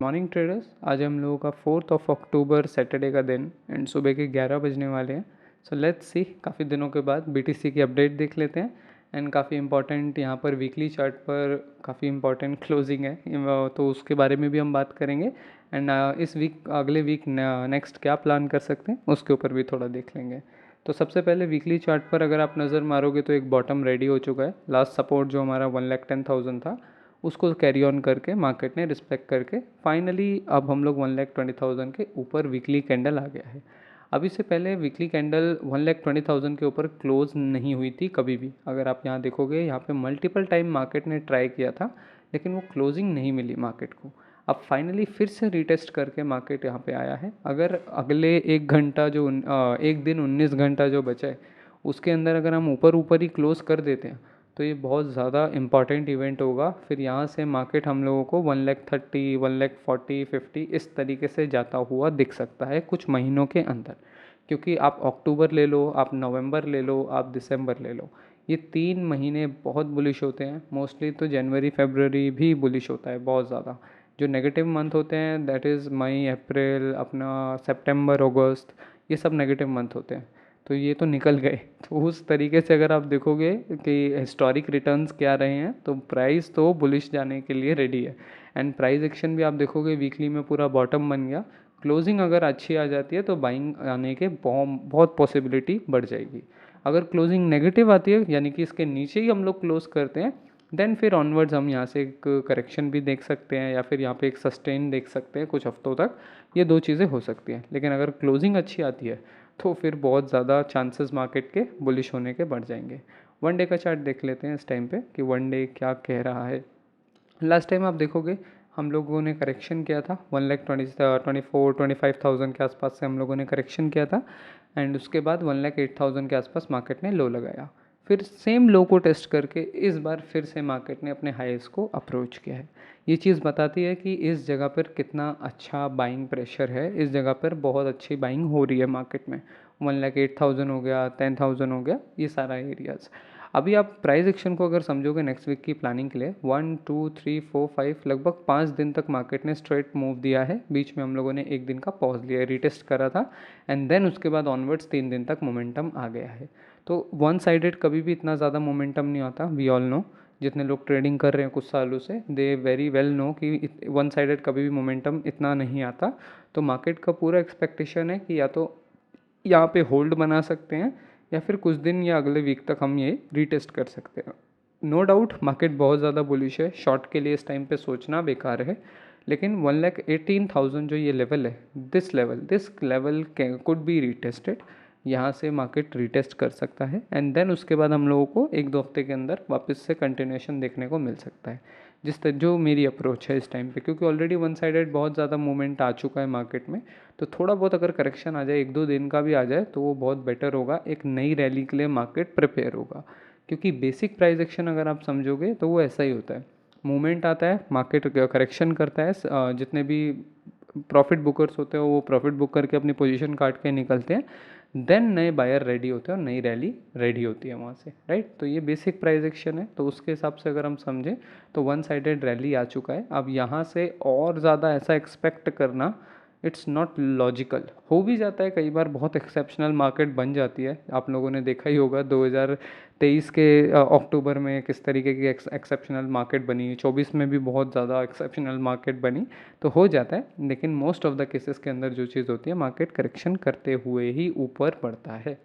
Morning traders. आज हम लोगों का 4 अक्टूबर सैटरडे का दिन एंड सुबह के 11 बजने वाले हैं। सो लेट्स सी, काफ़ी दिनों के बाद बीटीसी की अपडेट देख लेते हैं एंड काफ़ी इंपॉर्टेंट यहाँ पर वीकली चार्ट पर काफ़ी इंपॉर्टेंट क्लोजिंग है, तो उसके बारे में भी हम बात करेंगे एंड इस वीक अगले वीक नेक्स्ट क्या प्लान कर सकते हैं उसके ऊपर भी थोड़ा देख लेंगे। तो सबसे पहले वीकली चार्ट पर अगर आप नज़र मारोगे तो एक बॉटम रेडी हो चुका है। लास्ट सपोर्ट जो हमारा 1,10,000 था उसको कैरी ऑन करके मार्केट ने रिस्पेक्ट करके फाइनली अब हम लोग 1,20,000 के ऊपर वीकली कैंडल आ गया है। अभी से पहले वीकली कैंडल 1,20,000 के ऊपर क्लोज नहीं हुई थी कभी भी। अगर आप यहाँ देखोगे, यहाँ पे मल्टीपल टाइम मार्केट ने ट्राई किया था लेकिन वो क्लोजिंग नहीं मिली मार्केट को। अब फाइनली फिर से रीटेस्ट करके मार्केट यहाँ पे आया है। अगर अगले एक घंटा जो एक दिन 19 घंटा जो बचा है उसके अंदर अगर हम ऊपर ऊपर ही क्लोज कर देते हैं तो ये बहुत ज़्यादा इम्पॉर्टेंट इवेंट होगा। फिर यहाँ से मार्केट हम लोगों को 1,30,000, 1,40,000, 50 इस तरीके से जाता हुआ दिख सकता है कुछ महीनों के अंदर। क्योंकि आप अक्टूबर ले लो, आप नवंबर ले लो, आप दिसंबर ले लो, ये 3 महीने बहुत बुलिश होते हैं। मोस्टली तो जनवरी फरवरी भी बुलिश होता है बहुत ज़्यादा। जो नेगेटिव मंथ होते हैं दैट इज़ मई, अप्रैल, अपना सितंबर, अगस्त, ये सब नेगेटिव मंथ होते हैं। तो ये तो निकल गए। तो उस तरीके से अगर आप देखोगे कि हिस्टोरिक रिटर्न्स क्या रहे हैं तो प्राइस तो बुलिश जाने के लिए रेडी है। एंड प्राइस एक्शन भी आप देखोगे वीकली में पूरा बॉटम बन गया। क्लोजिंग अगर अच्छी आ जाती है तो बाइंग आने के बहुत पॉसिबिलिटी बढ़ जाएगी। अगर क्लोजिंग नेगेटिव आती है यानी कि इसके नीचे ही हम लोग क्लोज करते हैं देन फिर ऑनवर्ड्स हम यहाँ से एक करेक्शन भी देख सकते हैं या फिर यहाँ पे एक सस्टेन देख सकते हैं कुछ हफ्तों तक। ये दो चीज़ें हो सकती हैं। लेकिन अगर क्लोजिंग अच्छी आती है तो फिर बहुत ज़्यादा चांसेस मार्केट के बुलिश होने के बढ़ जाएंगे। वन डे का चार्ट देख लेते हैं इस टाइम पे कि वन डे क्या कह रहा है। लास्ट टाइम आप देखोगे हम लोगों ने करेक्शन किया था 1,24,25,000 के आसपास से हम लोगों ने करेक्शन किया था एंड उसके बाद 1,08,000 के आसपास मार्केट ने लो लगाया। फिर सेम लो को टेस्ट करके इस बार फिर से मार्केट ने अपने हाईस को अप्रोच किया है। ये चीज़ बताती है कि इस जगह पर कितना अच्छा बाइंग प्रेशर है। इस जगह पर बहुत अच्छी बाइंग हो रही है मार्केट में। 1,08,000 हो गया, 10,000 हो गया, ये सारा एरियाज़। अभी आप प्राइस एक्शन को अगर समझोगे नेक्स्ट वीक की प्लानिंग के लिए 1 2 3 4 5 लगभग 5 दिन तक मार्केट ने स्ट्रेट मूव दिया है। बीच में हम लोगों ने एक दिन का पॉज लिया, रीटेस्ट करा था एंड देन उसके बाद ऑनवर्ड्स 3 दिन तक मोमेंटम आ गया है। तो वन साइडेड कभी भी इतना ज़्यादा मोमेंटम नहीं आता। वी ऑल नो, जितने लोग ट्रेडिंग कर रहे हैं कुछ सालों से, दे वेरी वेल नो कि वन साइडेड कभी भी मोमेंटम इतना नहीं आता। तो मार्केट का पूरा एक्सपेक्टेशन है कि या तो यहाँ पे होल्ड बना सकते हैं या फिर कुछ दिन या अगले वीक तक हम ये रीटेस्ट कर सकते हैं। नो डाउट मार्केट बहुत ज़्यादा बुलिश है, शॉर्ट के लिए इस टाइम पे सोचना बेकार है। लेकिन 1,18,000 जो ये लेवल है, दिस लेवल कुड बी रीटेस्टेड। यहाँ से मार्केट रीटेस्ट कर सकता है एंड देन उसके बाद हम लोगों को 1-2 हफ्ते के अंदर वापस से कंटिन्यूएशन देखने को मिल सकता है। जो मेरी अप्रोच है इस टाइम पे, क्योंकि ऑलरेडी वन साइडेड बहुत ज़्यादा मूवमेंट आ चुका है मार्केट में। तो थोड़ा बहुत अगर करेक्शन आ जाए, 1-2 दिन का भी आ जाए तो वो बहुत बेटर होगा। एक नई रैली के लिए मार्केट प्रिपेयर होगा। क्योंकि बेसिक प्राइस एक्शन अगर आप समझोगे तो वो ऐसा ही होता है। मूवमेंट आता है, मार्केट करेक्शन करता है, जितने भी प्रॉफिट बुकर्स होते हैं वो प्रॉफिट बुक करके अपनी पोजीशन काट के निकलते हैं। देन नए बायर रेडी होते हैं और नई रैली रेडी होती है वहाँ से, राइट। तो ये बेसिक प्राइस एक्शन है। तो उसके हिसाब से अगर हम समझें तो वन साइडेड रैली आ चुका है। अब यहाँ से और ज़्यादा ऐसा एक्सपेक्ट करना इट्स नॉट लॉजिकल। हो भी जाता है कई बार, बहुत एक्सेप्शनल मार्केट बन जाती है। आप लोगों ने देखा ही होगा 2023 के अक्टूबर में किस तरीके की एक्सेप्शनल मार्केट बनी, 24 में भी बहुत ज़्यादा एक्सेप्शनल मार्केट बनी। तो हो जाता है, लेकिन मोस्ट ऑफ द केसेस के अंदर जो चीज़ होती है मार्केट करेक्शन करते हुए ही ऊपर बढ़ता है।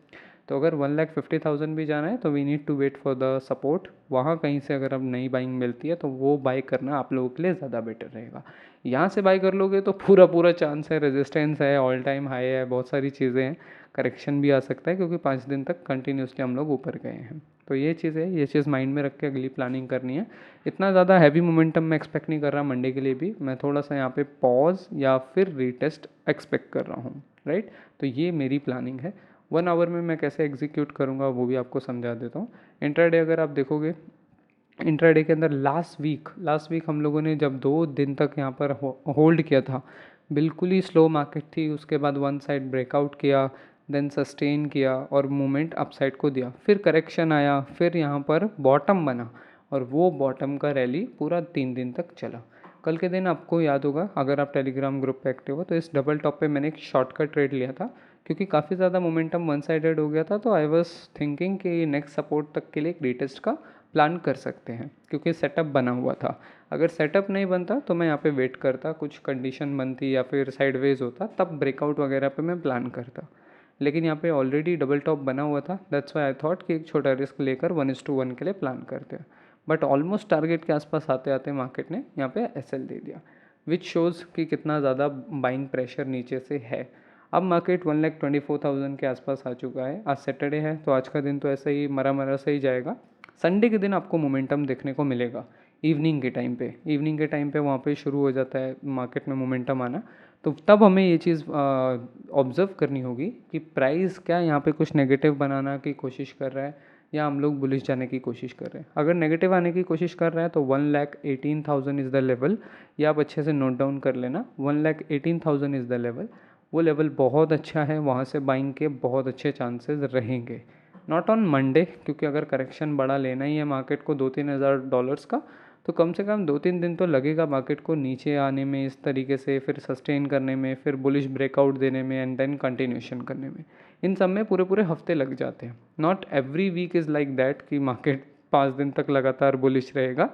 तो अगर 1,50,000 भी जाना है तो we need to wait for the support. वहाँ कहीं से अगर अब नई बाइंग मिलती है तो वो बाई करना आप लोगों के लिए ज़्यादा बेटर रहेगा। यहाँ से बाई कर लोगे तो पूरा पूरा चांस है, रेजिस्टेंस है, ऑल टाइम हाई है, बहुत सारी चीज़ें हैं। करेक्शन भी आ सकता है क्योंकि 5 दिन तक कंटिन्यूसली हम लोग ऊपर गए हैं। तो ये चीज़ है, ये चीज़ माइंड में रख के अगली प्लानिंग करनी है। इतना ज़्यादा हैवी मोमेंटम मैं एक्सपेक्ट नहीं कर रहा मंडे के लिए भी। मैं थोड़ा सा यहाँ पे पॉज या फिर रीटेस्ट एक्सपेक्ट कर रहा हूँ, राइट। तो ये मेरी प्लानिंग है। 1 आवर में मैं कैसे एग्जीक्यूट करूँगा वो भी आपको समझा देता हूँ। इंट्राडे अगर आप देखोगे, इंट्राडे के अंदर लास्ट वीक हम लोगों ने जब 2 दिन तक यहाँ पर होल्ड किया था, बिल्कुल ही स्लो मार्केट थी। उसके बाद वन साइड ब्रेकआउट किया, देन सस्टेन किया और मूवमेंट अपसाइड को दिया। फिर करेक्शन आया, फिर यहाँ पर बॉटम बना और वो बॉटम का रैली पूरा 3 दिन तक चला। कल के दिन आपको याद होगा, अगर आप टेलीग्राम ग्रुप पे एक्टिव हो, तो इस डबल टॉप पे मैंने एक शॉर्टकट ट्रेड लिया था क्योंकि काफ़ी ज़्यादा मोमेंटम वन साइडेड हो गया था। तो आई वाज थिंकिंग कि नेक्स्ट सपोर्ट तक के लिए एक रीटेस्ट का प्लान कर सकते हैं क्योंकि सेटअप बना हुआ था। अगर सेटअप नहीं बनता तो मैं यहाँ पे वेट करता, कुछ कंडीशन बनती या फिर साइडवेज होता, तब ब्रेकआउट वगैरह पे मैं प्लान करता। लेकिन यहाँ पे ऑलरेडी डबल टॉप बना हुआ था, दैट्स वाई आई थॉट कि एक छोटा रिस्क लेकर 1:1 के लिए प्लान करते हैं। बट ऑलमोस्ट टारगेट के आसपास आते आते मार्केट ने यहाँ पे एसएल दे दिया, विच शोज़ कि कितना ज़्यादा बाइंग प्रेशर नीचे से है। अब मार्केट 1,24,000 के आसपास आ चुका है। आज सैटरडे है तो आज का दिन तो ऐसे ही मरा मरा से ही जाएगा। संडे के दिन आपको मोमेंटम देखने को मिलेगा इवनिंग के टाइम पे। इवनिंग के टाइम पे वहाँ पे शुरू हो जाता है मार्केट में मोमेंटम आना। तो तब हमें ये चीज़ ऑब्ज़र्व करनी होगी कि प्राइस क्या यहाँ पे कुछ नेगेटिव बनाना की कोशिश कर रहा है या हम लोग बुलिश जाने की कोशिश कर रहे हैं। अगर नेगेटिव आने की कोशिश कर रहे हैं तो 1,18,000 इज़ द लेवल। ये आप अच्छे से नोट डाउन कर लेना, 1,18,000 इज़ द लेवल। वो लेवल बहुत अच्छा है, वहाँ से बाइंग के बहुत अच्छे चांसेस रहेंगे। नॉट ऑन मंडे, क्योंकि अगर करेक्शन बड़ा लेना ही है मार्केट को $2-3 का, तो कम से कम 2-3 दिन तो लगेगा मार्केट को नीचे आने में इस तरीके से, फिर सस्टेन करने में, फिर बुलिश ब्रेकआउट देने में एंड देन कंटिन्यूशन करने में। इन सब में पूरे पूरे हफ्ते लग जाते हैं। Not every week is like that कि मार्केट 5 दिन तक लगातार बुलिश रहेगा।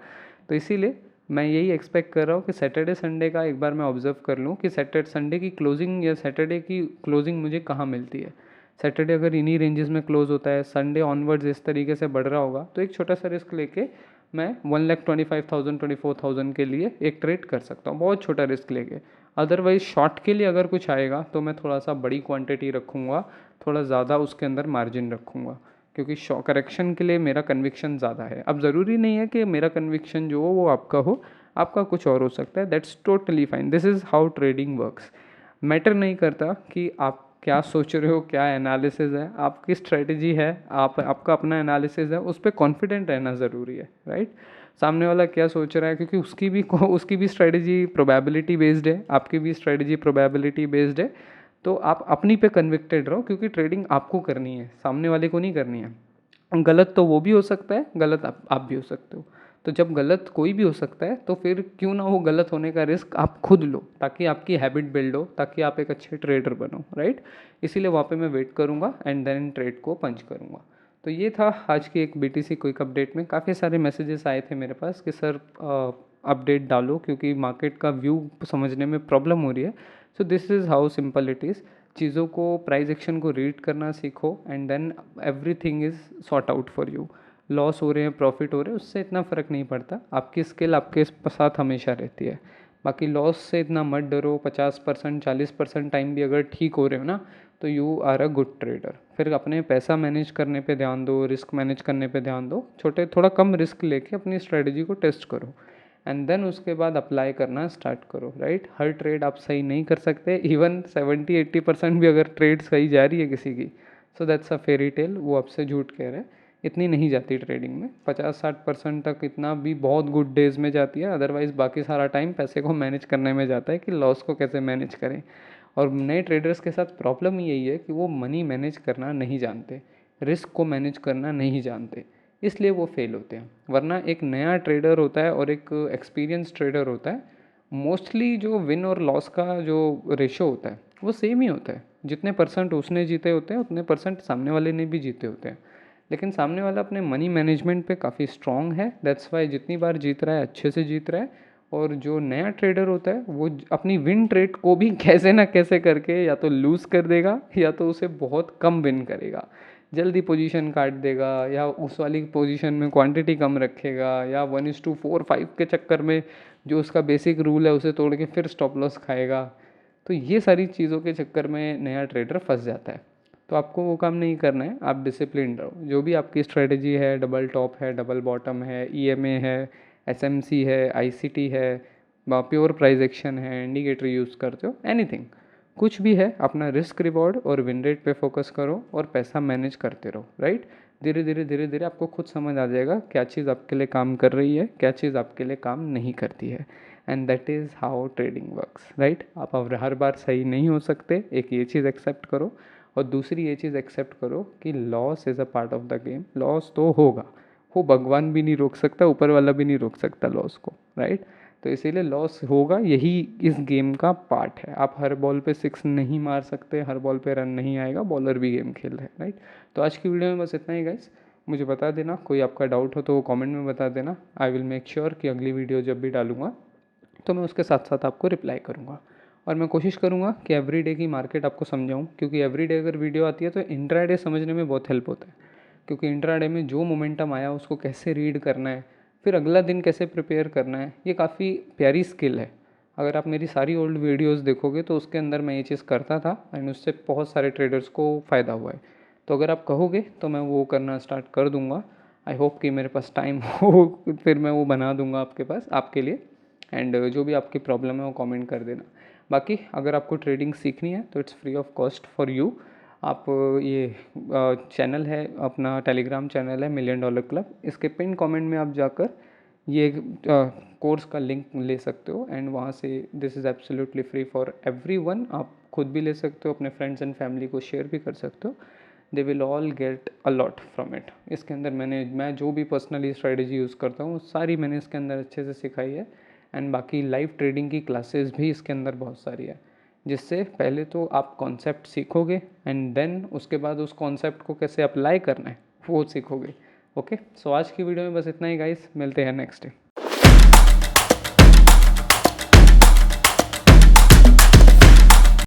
तो इसीलिए मैं यही एक्सपेक्ट कर रहा हूँ कि सैटरडे संडे का एक बार मैं ऑब्जर्व कर लूँ कि सैटरडे संडे की क्लोजिंग या सैटरडे की क्लोजिंग मुझे कहाँ मिलती है। सैटरडे अगर इन्हीं रेंजेस में क्लोज होता है, संडे ऑनवर्ड्स इस तरीके से बढ़ रहा होगा, तो एक छोटा सा रिस्क लेके मैं 1,25,000 24,000 के लिए एक ट्रेड कर सकता हूँ, बहुत छोटा रिस्क लेके। अदरवाइज शॉर्ट के लिए अगर कुछ आएगा तो मैं थोड़ा सा बड़ी क्वांटिटी रखूँगा, थोड़ा ज़्यादा उसके अंदर मार्जिन रखूँगा, क्योंकि करेक्शन के लिए मेरा कन्विक्शन ज़्यादा है। अब ज़रूरी नहीं है कि मेरा कन्विक्शन जो हो वो आपका हो, आपका कुछ और हो सकता है। That's totally fine, this is how trading works. Matter नहीं करता कि आप क्या सोच रहे हो, क्या एनालिसिस है, आपकी स्ट्रेटजी है, आपका अपना एनालिसिस है, उस पर कॉन्फिडेंट रहना ज़रूरी है, राइट। सामने वाला क्या सोच रहा है, क्योंकि उसकी भी स्ट्रेटजी प्रोबेबिलिटी बेस्ड है, आपकी भी स्ट्रेटजी प्रोबेबिलिटी बेस्ड है। तो आप अपनी पे कन्विक्टेड रहो, क्योंकि ट्रेडिंग आपको करनी है, सामने वाले को नहीं करनी है। गलत तो वो भी हो सकता है, गलत आप भी हो सकते हो। तो जब गलत कोई भी हो सकता है तो फिर क्यों ना हो गलत होने का रिस्क आप खुद लो, ताकि आपकी हैबिट बिल्ड हो, ताकि आप एक अच्छे ट्रेडर बनो, राइट। इसीलिए वहाँ पे मैं वेट करूँगा एंड देन ट्रेड को पंच करूँगा। तो ये था आज की एक बीटीसी क्विक अपडेट में। काफ़ी सारे मैसेजेस आए थे मेरे पास कि सर अपडेट डालो, क्योंकि मार्केट का व्यू समझने में प्रॉब्लम हो रही है। So this is how simple it is. चीज़ों को, प्राइस एक्शन को रीड करना सीखो and then everything is sort out for you. Loss हो रहे हैं, प्रॉफिट हो रहे हैं, उससे इतना फ़र्क नहीं पड़ता, आपकी स्किल आपके साथ हमेशा रहती है। बाकी लॉस से इतना मत डरो। 50% 40% टाइम भी अगर ठीक हो रहे हो ना, तो you are a good trader. फिर अपने पैसा मैनेज करने पे ध्यान दो, रिस्क मैनेज करने पे ध्यान दो, थोड़ा कम रिस्क लेके अपनी स्ट्रेटजी को टेस्ट करो एंड देन उसके बाद अप्लाई करना स्टार्ट करो, राइट। हर ट्रेड आप सही नहीं कर सकते, इवन 70-80% भी अगर ट्रेड सही जा रही है किसी की, so that's a fairy tale, वो आपसे झूठ कह रहे हैं। इतनी नहीं जाती ट्रेडिंग में, 50-60% तक इतना भी बहुत गुड डेज में जाती है। अदरवाइज़ बाकी सारा टाइम पैसे को मैनेज करने में जाता है कि लॉस को कैसे मैनेज करें। और नए ट्रेडर्स के साथ प्रॉब्लम यही है कि वो मनी मैनेज करना नहीं जानते, रिस्क को मैनेज करना नहीं जानते, इसलिए वो फेल होते हैं। वरना एक नया ट्रेडर होता है और एक एक्सपीरियंस ट्रेडर होता है, मोस्टली जो विन और लॉस का जो रेशो होता है वो सेम ही होता है। जितने परसेंट उसने जीते होते हैं उतने परसेंट सामने वाले ने भी जीते होते हैं। लेकिन सामने वाला अपने मनी मैनेजमेंट पे काफ़ी स्ट्रॉन्ग है, दैट्स वाई जितनी बार जीत रहा है अच्छे से जीत रहा है। और जो नया ट्रेडर होता है वो अपनी विन ट्रेड को भी कैसे ना कैसे करके या तो लूज़ कर देगा या तो उसे बहुत कम विन करेगा, जल्दी पोजीशन काट देगा, या उस वाली पोजीशन में क्वांटिटी कम रखेगा, या 1:4-5 के चक्कर में जो उसका बेसिक रूल है उसे तोड़ के फिर स्टॉप लॉस खाएगा। तो ये सारी चीज़ों के चक्कर में नया ट्रेडर फंस जाता है। तो आपको वो काम नहीं करना है, आप डिसिप्लिन रहो। जो भी आपकी स्ट्रेटजी है, डबल टॉप है, डबल बॉटम है, ईएमए है, एसएमसी है, आईसीटी है, प्योर प्राइस एक्शन है, इंडिकेटर यूज़ करते हो, एनीथिंग, कुछ भी है, अपना रिस्क रिवॉर्ड और विन रेट पे फोकस करो और पैसा मैनेज करते रहो, राइट। धीरे धीरे आपको खुद समझ आ जाएगा क्या चीज़ आपके लिए काम कर रही है, क्या चीज़ आपके लिए काम नहीं करती है। And that is how trading works, right. आप हर बार सही नहीं हो सकते, एक ये चीज़ एक्सेप्ट करो। और दूसरी ये चीज़ एक्सेप्ट करो कि loss is a part of the game. Loss तो होगा, वो भगवान भी नहीं रोक सकता, ऊपर वाला भी नहीं रोक सकता लॉस को, राइट। तो इसीलिए लॉस होगा, यही इस गेम का पार्ट है। आप हर बॉल पे 6 नहीं मार सकते, हर बॉल पे रन नहीं आएगा, बॉलर भी गेम खेल रहे हैं, राइट। तो आज की वीडियो में बस इतना ही गाइस। मुझे बता देना, कोई आपका डाउट हो तो वो कमेंट में बता देना। आई विल मेक श्योर कि अगली वीडियो जब भी डालूंगा तो मैं उसके साथ साथ आपको रिप्लाई करूँगा। और मैं कोशिश करूँगा कि एवरीडे की मार्केट आपको समझाऊँ, क्योंकि एवरीडे अगर वीडियो आती है तो इंट्राडे समझने में बहुत हेल्प होता है। क्योंकि इंट्राडे में जो मोमेंटम आया उसको कैसे रीड करना है, फिर अगला दिन कैसे प्रिपेयर करना है, ये काफ़ी प्यारी स्किल है। अगर आप मेरी सारी ओल्ड वीडियोस देखोगे तो उसके अंदर मैं ये चीज़ करता था एंड उससे बहुत सारे ट्रेडर्स को फ़ायदा हुआ है। तो अगर आप कहोगे तो मैं वो करना स्टार्ट कर दूँगा। आई होप कि मेरे पास टाइम हो, फिर मैं वो बना दूँगा आपके पास, आपके लिए। एंड जो भी आपकी प्रॉब्लम है वो कमेंट कर देना। बाकी अगर आपको ट्रेडिंग सीखनी है तो it's free of cost for you. आप ये चैनल है अपना, टेलीग्राम चैनल है मिलियन डॉलर क्लब, इसके पिन कमेंट में आप जाकर ये कोर्स का लिंक ले सकते हो एंड वहाँ से this is absolutely free for everyone. आप खुद भी ले सकते हो, अपने फ्रेंड्स एंड फैमिली को शेयर भी कर सकते हो। They will all get a lot from it. इसके अंदर मैं जो भी पर्सनली स्ट्रेटजी यूज़ करता हूँ सारी मैंने इसके अंदर अच्छे से सिखाई है। एंड बाकी लाइव ट्रेडिंग की क्लासेस भी इसके अंदर बहुत सारी है, जिससे पहले तो आप कॉन्सेप्ट सीखोगे एंड देन उसके बाद उस कॉन्सेप्ट को कैसे अप्लाई करना है वो सीखोगे। ओके, सो आज की वीडियो में बस इतना ही गाइस, मिलते हैं नेक्स्ट डे।